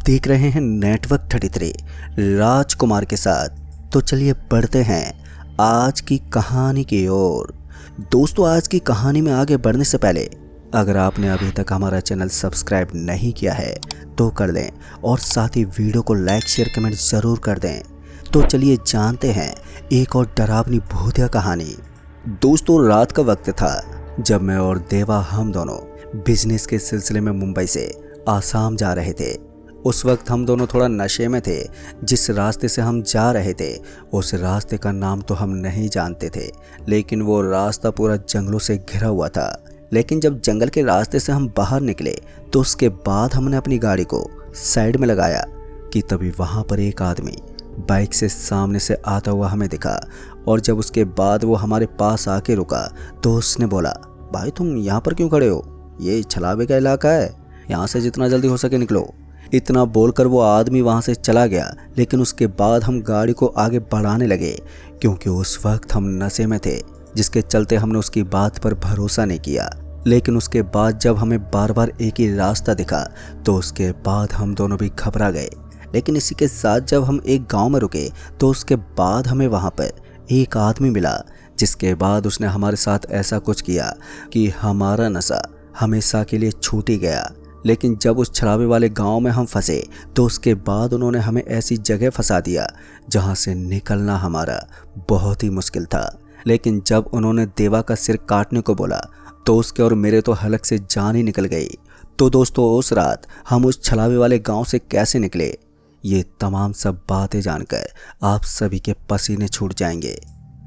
देख रहे हैं नेटवर्क 33 राजकुमार के साथ। तो चलिए बढ़ते हैं आज की कहानी की ओर। दोस्तों, आज की कहानी में आगे बढ़ने से पहले अगर आपने अभी तक हमारा चैनल सब्सक्राइब नहीं किया है तो कर दें और साथ ही वीडियो को लाइक शेयर कमेंट ज़रूर कर दें। तो चलिए जानते हैं एक और डरावनी भूतिया कहानी। दोस्तों, रात का वक्त था जब मैं और देवा हम दोनों बिजनेस के सिलसिले में मुंबई से आसाम जा रहे थे। उस वक्त हम दोनों थोड़ा नशे में थे। जिस रास्ते से हम जा रहे थे उस रास्ते का नाम तो हम नहीं जानते थे, लेकिन वो रास्ता पूरा जंगलों से घिरा हुआ था। लेकिन जब जंगल के रास्ते से हम बाहर निकले तो उसके बाद हमने अपनी गाड़ी को साइड में लगाया कि तभी वहाँ पर एक आदमी बाइक से सामने से आता हुआ हमें दिखा। और जब उसके बाद वो हमारे पास आके रुका तो उसने बोला, भाई तुम यहाँ पर क्यों खड़े हो? ये छलावे का इलाका है, यहाँ से जितना जल्दी हो सके निकलो। इतना बोलकर वो आदमी वहाँ से चला गया। लेकिन उसके बाद हम गाड़ी को आगे बढ़ाने लगे क्योंकि उस वक्त हम नशे में थे, जिसके चलते हमने उसकी बात पर भरोसा नहीं किया। लेकिन उसके बाद जब हमें बार बार एक ही रास्ता दिखा तो उसके बाद हम दोनों भी घबरा गए। लेकिन इसी के साथ जब हम एक गांव में रुके तो उसके बाद हमें वहाँ पर एक आदमी मिला, जिसके बाद उसने हमारे साथ ऐसा कुछ किया कि हमारा नशा हमेशा के लिए छूट ही गया। लेकिन जब उस छलावे वाले गांव में हम फंसे तो उसके बाद उन्होंने हमें ऐसी जगह फंसा दिया जहां से निकलना हमारा बहुत ही मुश्किल था। लेकिन जब उन्होंने देवा का सिर काटने को बोला तो उसके और मेरे तो हलक से जान ही निकल गई। तो दोस्तों, उस रात हम उस छलावे वाले गांव से कैसे निकले, ये तमाम सब बातें जानकर आप सभी के पसीने छूट जाएंगे।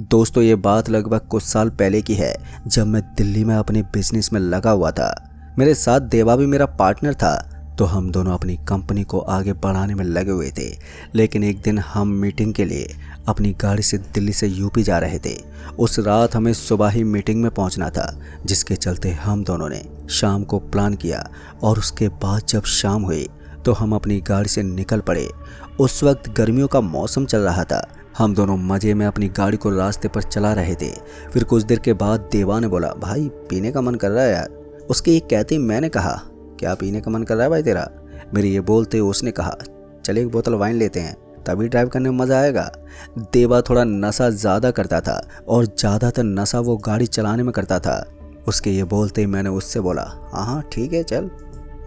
दोस्तों, ये बात लगभग कुछ साल पहले की है जब मैं दिल्ली में अपने बिजनेस में लगा हुआ था। मेरे साथ देवा भी मेरा पार्टनर था, तो हम दोनों अपनी कंपनी को आगे बढ़ाने में लगे हुए थे। लेकिन एक दिन हम मीटिंग के लिए अपनी गाड़ी से दिल्ली से यूपी जा रहे थे। उस रात हमें सुबह ही मीटिंग में पहुंचना था, जिसके चलते हम दोनों ने शाम को प्लान किया। और उसके बाद जब शाम हुई तो हम अपनी गाड़ी से निकल पड़े। उस वक्त गर्मियों का मौसम चल रहा था। हम दोनों मज़े में अपनी गाड़ी को रास्ते पर चला रहे थे। फिर कुछ देर के बाद देवा ने बोला, भाई पीने का मन कर रहा है यार। उसके ये कहते ही मैंने कहा, क्या पीने का मन कर रहा है भाई तेरा? मेरे ये बोलते उसने कहा, चल एक बोतल वाइन लेते हैं, तभी ड्राइव करने में मज़ा आएगा। देवा थोड़ा नशा ज़्यादा करता था और ज़्यादातर नशा वो गाड़ी चलाने में करता था। उसके ये बोलते ही मैंने उससे बोला, हाँ ठीक है चल,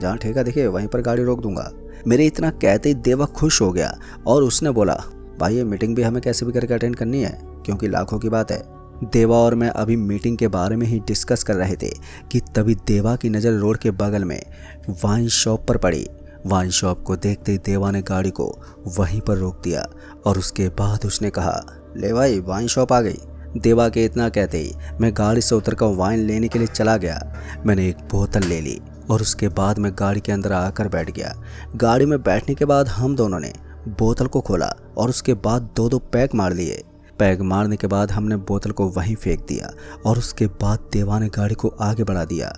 जहाँ ठेका दिखे वहीं पर गाड़ी रोक दूंगा। मेरे इतना कहते ही देवा खुश हो गया और उसने बोला, भाई ये मीटिंग भी हमें कैसे भी करके अटेंड करनी है, क्योंकि लाखों की बात है। देवा और मैं अभी मीटिंग के बारे में ही डिस्कस कर रहे थे कि तभी देवा की नज़र रोड के बगल में वाइन शॉप पर पड़ी। वाइन शॉप को देखते ही देवा ने गाड़ी को वहीं पर रोक दिया और उसके बाद उसने कहा, ले भाई वाइन शॉप आ गई। देवा के इतना कहते ही मैं गाड़ी से उतरकर वाइन लेने के लिए चला गया। मैंने एक बोतल ले ली और उसके बाद मैं गाड़ी के अंदर आकर बैठ गया। गाड़ी में बैठने के बाद हम दोनों ने बोतल को खोला और उसके बाद दो पैग मार लिए। पैग मारने के बाद हमने बोतल को वहीं फेंक दिया और उसके बाद देवा ने गाड़ी को आगे बढ़ा दिया।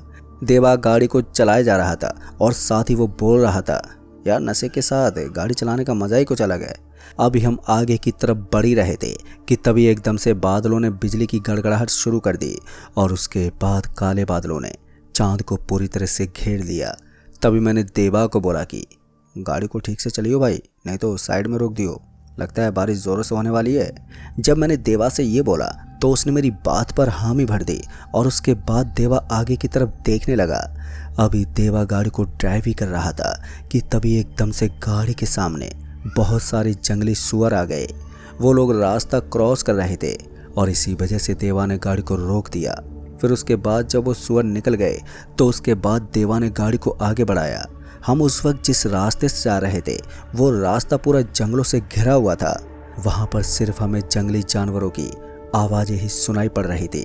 देवा गाड़ी को चलाए जा रहा था और साथ ही वो बोल रहा था, यार नशे के साथ गाड़ी चलाने का मज़ा ही कुछ अलग है। अभी हम आगे की तरफ बढ़ ही रहे थे कि तभी एकदम से बादलों ने बिजली की गड़गड़ाहट शुरू कर दी और उसके बाद काले बादलों ने चाँद को पूरी तरह से घेर लिया। तभी मैंने देवा को बोला कि गाड़ी को ठीक से चलियो भाई, नहीं तो साइड में रोक दियो, लगता है बारिश ज़ोरों से होने वाली है। जब मैंने देवा से ये बोला तो उसने मेरी बात पर हामी भर दी और उसके बाद देवा आगे की तरफ देखने लगा। अभी देवा गाड़ी को ड्राइव ही कर रहा था कि तभी एकदम से गाड़ी के सामने बहुत सारे जंगली सुअर आ गए। वो लोग रास्ता क्रॉस कर रहे थे और इसी वजह से देवा ने गाड़ी को रोक दिया। फिर उसके बाद जब वो सुअर निकल गए तो उसके बाद देवा ने गाड़ी को आगे बढ़ाया। हम उस वक्त जिस रास्ते से जा रहे थे वो रास्ता पूरा जंगलों से घिरा हुआ था। वहाँ पर सिर्फ हमें जंगली जानवरों की आवाज़ें ही सुनाई पड़ रही थी।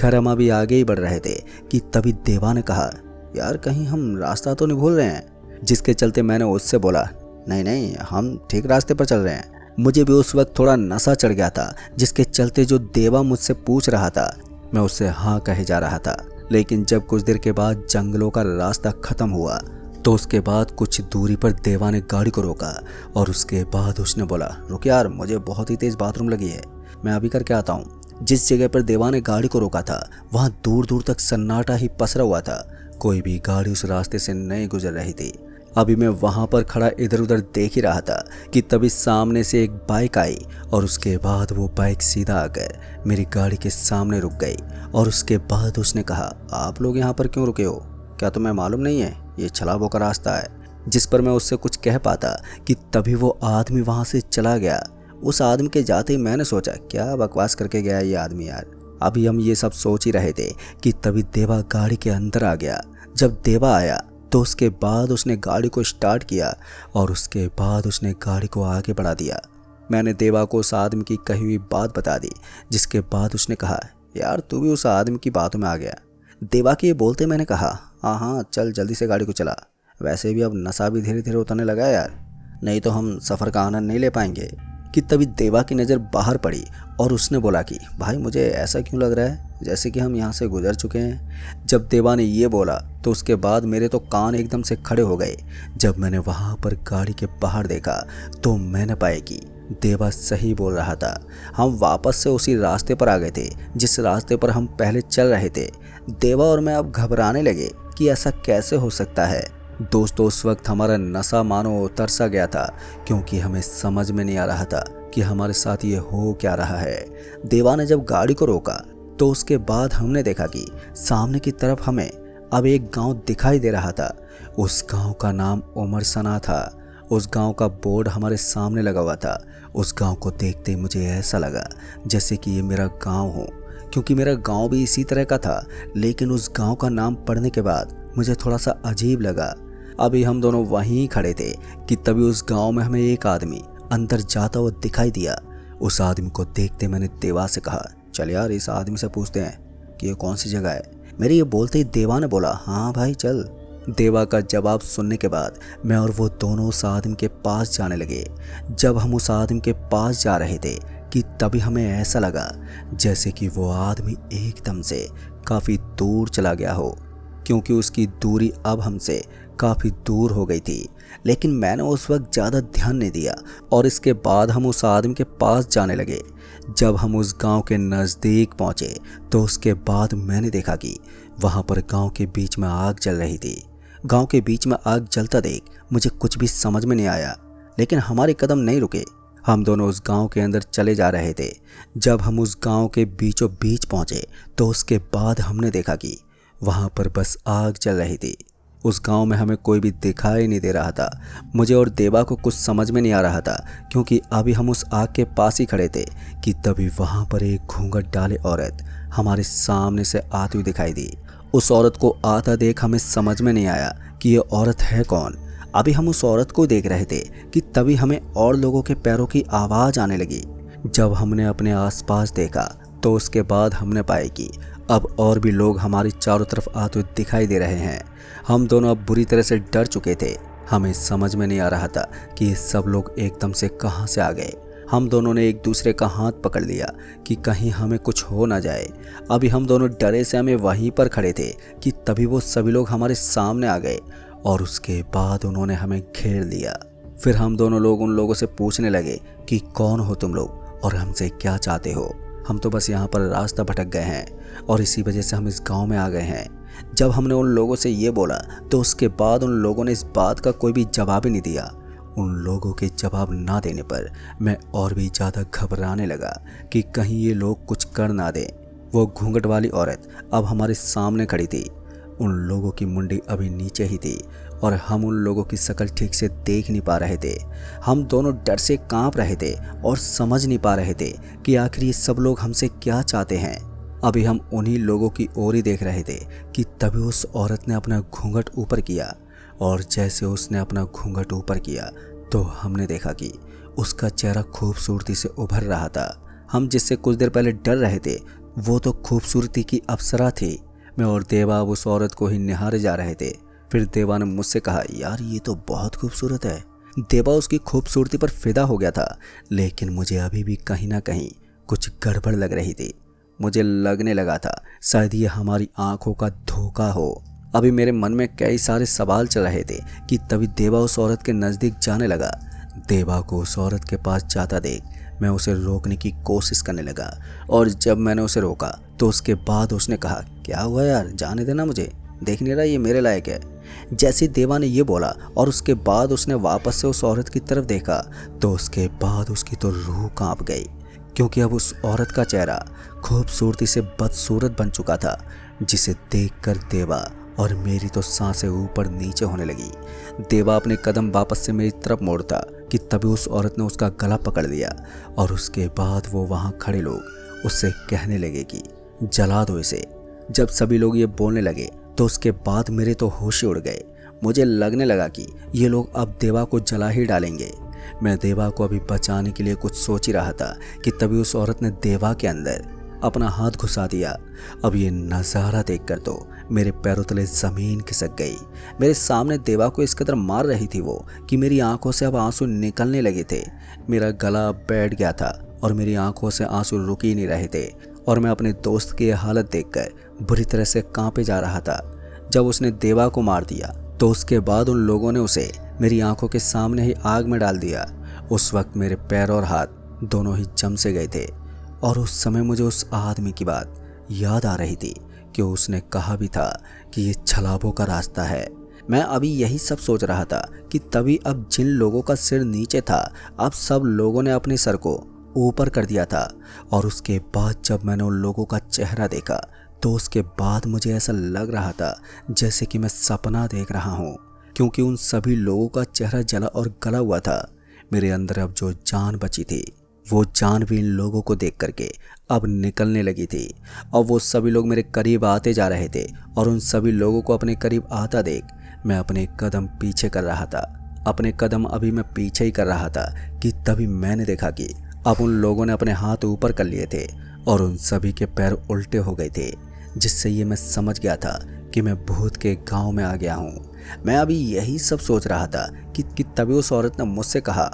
खैर हम अभी आगे ही बढ़ रहे थे कि तभी देवा ने कहा, यार कहीं हम रास्ता तो नहीं भूल रहे हैं? जिसके चलते मैंने उससे बोला, नहीं नहीं हम ठीक रास्ते पर चल रहे हैं। मुझे भी उस वक्त थोड़ा नशा चढ़ गया था, जिसके चलते जो देवा मुझसे पूछ रहा था मैं उससे हाँ कहे जा रहा था। लेकिन जब कुछ देर के बाद जंगलों का रास्ता ख़त्म हुआ तो उसके बाद कुछ दूरी पर देवा ने गाड़ी को रोका और उसके बाद उसने बोला, रुक यार मुझे बहुत ही तेज़ बाथरूम लगी है, मैं अभी करके आता हूँ। जिस जगह पर देवा ने गाड़ी को रोका था वहाँ दूर दूर तक सन्नाटा ही पसरा हुआ था। कोई भी गाड़ी उस रास्ते से नहीं गुजर रही थी। अभी मैं वहाँ पर खड़ा इधर उधर देख ही रहा था कि तभी सामने से एक बाइक आई और उसके बाद वो बाइक सीधा आकर मेरी गाड़ी के सामने रुक गई। और उसके बाद उसने कहा, आप लोग यहाँ पर क्यों रुके हो? क्या तुम्हें मालूम नहीं है ये छलाबों का रास्ता है? जिस पर मैं उससे कुछ कह पाता कि तभी वो आदमी वहाँ से चला गया। उस आदमी के जाते ही मैंने सोचा, क्या बकवास करके गया ये आदमी यार। अभी हम ये सब सोच ही रहे थे कि तभी देवा गाड़ी के अंदर आ गया। जब देवा आया तो उसके बाद उसने गाड़ी को स्टार्ट किया और उसके बाद उसने गाड़ी को आगे बढ़ा दिया। मैंने देवा को उस आदमी की कही हुई बात बता दी, जिसके बाद उसने कहा, यार तू भी उस आदमी की बातों में आ गया। देवा के ये बोलते मैंने कहा, हाँ चल जल्दी से गाड़ी को चला, वैसे भी अब नशा भी धीरे धीरे उतरने लगा है यार, नहीं तो हम सफ़र का आनंद नहीं ले पाएंगे। कि तभी देवा की नज़र बाहर पड़ी और उसने बोला कि भाई मुझे ऐसा क्यों लग रहा है जैसे कि हम यहाँ से गुजर चुके हैं। जब देवा ने ये बोला तो उसके बाद मेरे तो कान एकदम से खड़े हो गए। जब मैंने वहाँ पर गाड़ी के बाहर देखा तो मैंने पाया कि देवा सही बोल रहा था। हम वापस से उसी रास्ते पर आ गए थे जिस रास्ते पर हम पहले चल रहे थे। देवा और मैं अब घबराने लगे कि ऐसा कैसे हो सकता है। दोस्तों उस वक्त हमारा नशा मानो तरसा गया था, क्योंकि हमें समझ में नहीं आ रहा था कि हमारे साथ ये हो क्या रहा है। देवा ने जब गाड़ी को रोका तो उसके बाद हमने देखा कि सामने की तरफ हमें अब एक गांव दिखाई दे रहा था। उस गांव का नाम उमरसना था। उस गांव का बोर्ड हमारे सामने लगा हुआ था। उस गांव को देखते ही मुझे ऐसा लगा जैसे कि ये मेरा गांव हो, क्योंकि मेरा गांव भी इसी तरह का था। लेकिन उस गांव का नाम पढ़ने के बाद मुझे थोड़ा सा अजीब लगा। अभी हम दोनों वहीं खड़े थे कि तभी उस गांव में हमें एक आदमी अंदर जाता हुआ दिखाई दिया। उस आदमी को देखते मैंने देवा से कहा, चल यार इस आदमी से पूछते हैं कि ये कौन सी जगह है। मेरे ये बोलते ही देवा ने बोला, हाँ भाई चल। देवा का जवाब सुनने के बाद मैं और वो दोनों उस आदमी के पास जाने लगे। जब हम उस आदमी के पास जा रहे थे कि तभी हमें ऐसा लगा जैसे कि वो आदमी एकदम से काफ़ी दूर चला गया हो, क्योंकि उसकी दूरी अब हमसे काफ़ी दूर हो गई थी। लेकिन मैंने उस वक्त ज़्यादा ध्यान नहीं दिया और इसके बाद हम उस आदमी के पास जाने लगे। जब हम उस गांव के नज़दीक पहुंचे तो उसके बाद मैंने देखा कि वहां पर गांव के बीच में आग जल रही थी। गांव के बीच में आग जलता देख मुझे कुछ भी समझ में नहीं आया, लेकिन हमारे कदम नहीं रुके। हम दोनों उस गांव के अंदर चले जा रहे थे। जब हम उस गांव के बीचों बीच पहुंचे तो उसके बाद हमने देखा कि वहां पर बस आग जल रही थी। उस गांव में हमें कोई भी दिखाई नहीं दे रहा था। मुझे और देवा को कुछ समझ में नहीं आ रहा था, क्योंकि अभी हम उस आग के पास ही खड़े थे कि तभी वहां पर एक घूंघट डाले औरत हमारे सामने से आती हुई दिखाई दी। उस औरत को आता देख हमें समझ में नहीं आया कि ये औरत है कौन। अभी हम उस औरत को देख रहे थे कि तभी हमें और लोगों के पैरों की आवाज़ आने लगी। जब हमने अपने आसपास देखा तो उसके बाद हमने पाया कि अब और भी लोग हमारी चारों तरफ आते हुए दिखाई दे रहे हैं। हम दोनों अब बुरी तरह से डर चुके थे। हमें समझ में नहीं आ रहा था कि ये सब लोग एकदम से कहां से आ गए। हम दोनों ने एक दूसरे का हाथ पकड़ लिया कि कहीं हमें कुछ हो ना जाए। अभी हम दोनों डरे से हमें वहीं पर खड़े थे कि तभी वो सभी लोग हमारे सामने आ गए और उसके बाद उन्होंने हमें घेर लिया। फिर हम दोनों लोग उन लोगों से पूछने लगे कि कौन हो तुम लोग और हमसे क्या चाहते हो। हम तो बस यहाँ पर रास्ता भटक गए हैं और इसी वजह से हम इस गांव में आ गए हैं। जब हमने उन लोगों से ये बोला तो उसके बाद उन लोगों ने इस बात का कोई भी जवाब ही नहीं दिया। उन लोगों के जवाब ना देने पर मैं और भी ज़्यादा घबराने लगा कि कहीं ये लोग कुछ कर ना दें। वो घूंघट वाली औरत अब हमारे सामने खड़ी थी। उन लोगों की मुंडी अभी नीचे ही थी और हम उन लोगों की शक्ल ठीक से देख नहीं पा रहे थे। हम दोनों डर से कांप रहे थे और समझ नहीं पा रहे थे कि आखिर ये सब लोग हमसे क्या चाहते हैं। अभी हम उन्हीं लोगों की ओर ही देख रहे थे कि तभी उस औरत ने अपना घूंघट ऊपर किया और जैसे उसने अपना घूंघट ऊपर किया तो हमने देखा कि उसका चेहरा खूबसूरती से उभर रहा था। हम जिससे कुछ देर पहले डर रहे थे वो तो खूबसूरती की अप्सरा थी। मैं और देवा उस औरत को ही निहारे जा रहे थे। फिर देवा ने मुझसे कहा, यार ये तो बहुत खूबसूरत है। देवा उसकी खूबसूरती पर फिदा हो गया था, लेकिन मुझे अभी भी कहीं ना कहीं कुछ गड़बड़ लग रही थी। मुझे लगने लगा था शायद ये हमारी आंखों का धोखा हो। अभी मेरे मन में कई सारे सवाल चल रहे थे कि तभी देवा उस औरत के नज़दीक जाने लगा। देवा को उस औरत के पास जाता देख मैं उसे रोकने की कोशिश करने लगा और जब मैंने उसे रोका तो उसके बाद उसने कहा, क्या हुआ यार, जाने देना, मुझे देख नहीं रहा ये मेरे लायक है। जैसे देवा ने ये बोला और उसके बाद उसने वापस से उस औरत की तरफ देखा तो उसके बाद उसकी तो रूह कांप गई, क्योंकि अब उस औरत का चेहरा खूबसूरती से बदसूरत बन चुका था, जिसे देखकर देवा और मेरी तो सांसें ऊपर नीचे होने लगी। देवा अपने कदम वापस से मेरी तरफ मोड़ता कि तभी उस औरत ने उसका गला पकड़ लिया और उसके बाद वो वहाँ खड़े लोग उससे कहने लगे कि जला दो इसे। जब सभी लोग ये बोलने लगे तो उसके बाद मेरे तो होश ही उड़ गए। मुझे लगने लगा कि ये लोग अब देवा को जला ही डालेंगे। मैं देवा को अभी बचाने के लिए कुछ सोच ही रहा था कि तभी उस औरत ने देवा के अंदर अपना हाथ घुसा दिया। अब ये नज़ारा देखकर तो मेरे पैरों तले ज़मीन खिसक गई। मेरे सामने देवा को इस कदर मार रही थी वो कि मेरी आंखों से अब आंसू निकलने लगे थे। मेरा गला बैठ गया था और मेरी आंखों से आंसू रुक ही नहीं रहे थे और मैं अपने दोस्त की हालत देखकर बुरी तरह से कांपे जा रहा था। जब उसने देवा को मार दिया तो उसके बाद उन लोगों ने उसे मेरी आंखों के सामने ही आग में डाल दिया। उस वक्त मेरे पैर और हाथ दोनों ही जम से गए थे और उस समय मुझे उस आदमी की बात याद आ रही थी कि उसने कहा भी था कि ये छलाबों का रास्ता है। मैं अभी यही सब सोच रहा था कि तभी अब जिन लोगों का सिर नीचे था अब सब लोगों ने अपने सर को ऊपर कर दिया था। और उसके बाद जब मैंने उन लोगों का चेहरा देखा तो उसके बाद मुझे ऐसा लग रहा था जैसे कि मैं सपना देख रहा हूँ, क्योंकि उन सभी लोगों का चेहरा जला और गला हुआ था। मेरे अंदर अब जो जान बची थी वो जान भी इन लोगों को देख करके अब निकलने लगी थी और वो सभी लोग मेरे करीब आते जा रहे थे और उन सभी लोगों को अपने करीब आता देख मैं अपने कदम पीछे कर रहा था। अपने कदम अभी मैं पीछे ही कर रहा था कि तभी मैंने देखा कि अब उन लोगों ने अपने हाथ ऊपर कर लिए थे और उन सभी के पैर उल्टे हो गए थे, जिससे ये मैं समझ गया था कि मैं भूत के गांव में आ गया हूँ। मैं अभी यही सब सोच रहा था कि तभी उस औरत ने मुझसे कहा,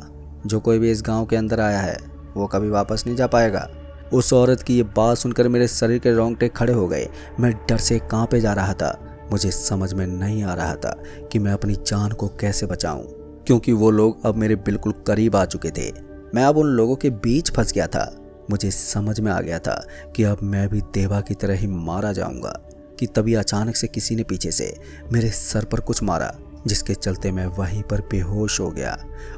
जो कोई भी इस गांव के अंदर आया है वो कभी वापस नहीं जा पाएगा। उस औरत की ये बात सुनकर मेरे शरीर के रोंगटे खड़े हो गए। मैं डर से कांपे जा रहा था। मुझे समझ में नहीं आ रहा था कि मैं अपनी जान को कैसे बचाऊं, क्योंकि वो लोग अब मेरे बिल्कुल करीब आ चुके थे। मैं अब उन लोगों के बीच फंस गया था। मुझे समझ में आ गया था कि अब मैं भी देवा की तरह ही मारा जाऊंगा कि तभी अचानक से किसी ने पीछे से मेरे सर पर कुछ मारा, जिसके चलते मैं वहीं पर बेहोश हो गया।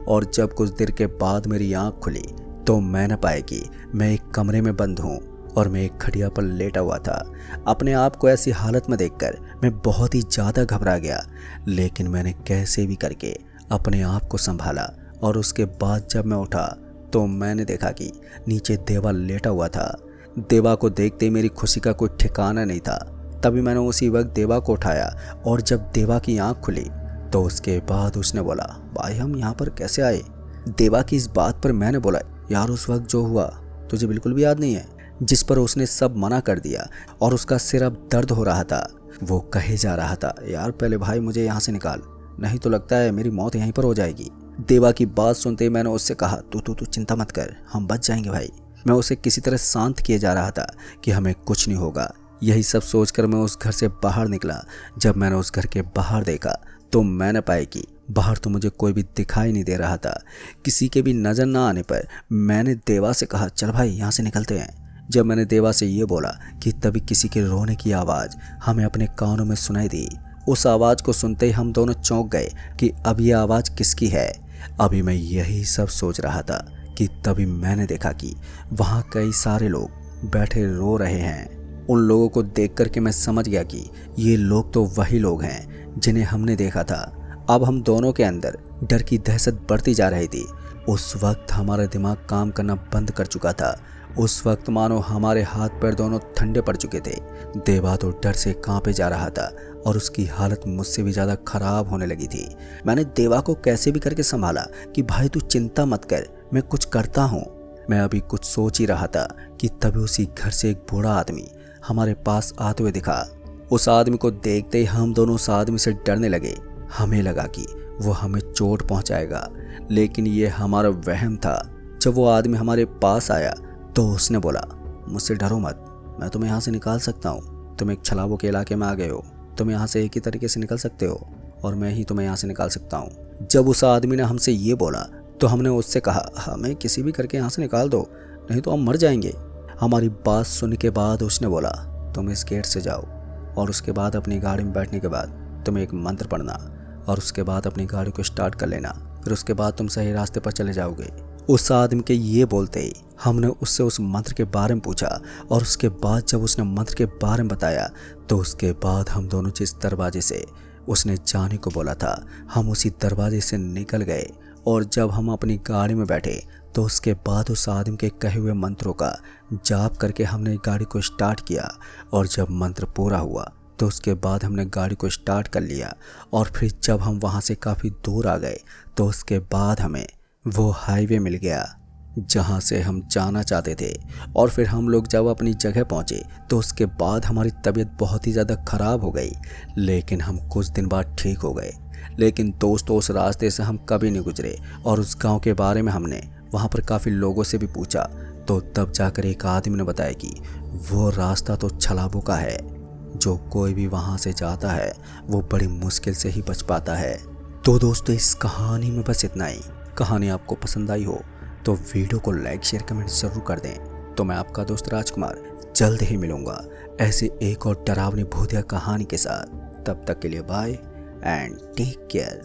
और जब कुछ देर के बाद मेरी आंख खुली तो मैंने पाया कि मैं एक कमरे में बंद हूँ और मैं एक खटिया पर लेटा हुआ था। अपने आप को ऐसी हालत में देखकर मैं बहुत ही ज़्यादा घबरा गया, लेकिन मैंने कैसे भी करके अपने आप को संभाला और उसके बाद जब मैं उठा तो मैंने देखा कि नीचे देवा लेटा हुआ था। देवा को देखते ही मेरी खुशी का कोई ठिकाना नहीं था। तभी मैंने उसी वक्त देवा को उठाया और जब देवा की आंख खुली तो उसके बाद उसने बोला, भाई हम यहाँ पर कैसे आए? देवा की इस बात पर मैंने बोला, यार उस वक्त जो हुआ तुझे बिल्कुल भी याद नहीं है? जिस पर उसने सब मना कर दिया और उसका सिर अब दर्द हो रहा था। वो कहे जा रहा था, यार पहले भाई मुझे यहाँ से निकाल, नहीं तो लगता है मेरी मौत यहीं पर हो जाएगी। देवा की बात सुनते ही मैंने उससे कहा, तू चिंता मत कर, हम बच जाएंगे भाई। मैं उसे किसी तरह शांत किए जा रहा था कि हमें कुछ नहीं होगा। यही सब सोचकर मैं उस घर से बाहर निकला। जब मैंने उस घर के बाहर देखा तो मैंने पाया कि बाहर तो मुझे कोई भी दिखाई नहीं दे रहा था। किसी के भी नज़र ना आने पर मैंने देवा से कहा, चल भाई यहाँ से निकलते हैं। जब मैंने देवा से ये बोला कि तभी किसी के रोने की आवाज़ हमें अपने कानों में सुनाई दी। उस आवाज़ को सुनते ही हम दोनों चौंक गए कि अब ये आवाज़ किसकी है। अभी मैं यही सब सोच रहा था कि तभी मैंने देखा कि वहाँ कई सारे लोग बैठे रो रहे हैं। उन लोगों को देख कर के मैं समझ गया कि ये लोग तो वही लोग हैं जिन्हें हमने देखा था। अब हम दोनों के अंदर डर की दहशत बढ़ती जा रही थी। उस वक्त हमारा दिमाग काम करना बंद कर चुका था। उस वक्त मानो हमारे हाथ पैर दोनों ठंडे पड़ चुके थे। देवा तो डर से कांपे जा रहा था और उसकी हालत मुझसे भी ज़्यादा खराब होने लगी थी। मैंने देवा को कैसे भी करके संभाला कि भाई तू चिंता मत कर, मैं कुछ करता हूँ। मैं अभी कुछ सोच ही रहा था कि तभी उसी घर से एक बूढ़ा आदमी हमारे पास आते हुए दिखा। उस आदमी को देखते ही हम दोनों उस आदमी से डरने लगे। हमें लगा कि वो हमें चोट पहुंचाएगा, लेकिन ये हमारा वहम था। जब वो आदमी हमारे पास आया तो उसने बोला, मुझसे डरो मत, मैं तुम्हें यहाँ से निकाल सकता हूँ। तुम एक छलावों के इलाके में आ गए हो, तुम यहाँ से एक ही तरीके से निकल सकते हो और मैं ही तुम्हें यहाँ से निकाल सकता हूँ। जब उस आदमी ने हमसे ये बोला तो हमने उससे कहा, हमें किसी भी करके यहाँ से निकाल दो, नहीं तो हम मर जाएंगे। हमारी बात सुनने के बाद उसने बोला, तुम इस गेट से जाओ और उसके बाद अपनी गाड़ी में बैठने के बाद तुम एक मंत्र पढ़ना और उसके बाद अपनी गाड़ी को स्टार्ट कर लेना, फिर उसके बाद तुम सही रास्ते पर चले जाओगे। उस आदमी के ये बोलते ही हमने उससे उस मंत्र के बारे में पूछा और उसके बाद जब उसने मंत्र के बारे में बताया तो उसके बाद हम दोनों जिस दरवाजे से उसने जाने को बोला था हम उसी दरवाजे से निकल गए। और जब हम अपनी गाड़ी में बैठे तो उसके बाद उस आदमी के कहे हुए मंत्रों का जाप करके हमने गाड़ी को स्टार्ट किया और जब मंत्र पूरा हुआ तो उसके बाद हमने गाड़ी को स्टार्ट कर लिया। और फिर जब हम वहाँ से काफ़ी दूर आ गए तो उसके बाद हमें वो हाईवे मिल गया जहाँ से हम जाना चाहते थे। और फिर हम लोग जब अपनी जगह पहुँचे तो उसके बाद हमारी तबीयत बहुत ही ज़्यादा ख़राब हो गई, लेकिन हम कुछ दिन बाद ठीक हो गए। लेकिन दोस्तों उस रास्ते से हम कभी नहीं गुजरे और उस गांव के बारे में हमने वहाँ पर काफ़ी लोगों से भी पूछा तो तब जाकर एक आदमी ने बताया कि वो रास्ता तो छलाबों का है, जो कोई भी वहाँ से जाता है वो बड़ी मुश्किल से ही बच पाता है। तो दोस्तों इस कहानी में बस इतना ही। कहानी आपको पसंद आई हो तो वीडियो को लाइक शेयर कमेंट ज़रूर कर दें। तो मैं आपका दोस्त राजकुमार जल्द ही मिलूँगा ऐसे एक और डरावनी भूतिया कहानी के साथ। तब तक के लिए बाय एंड टेक केयर।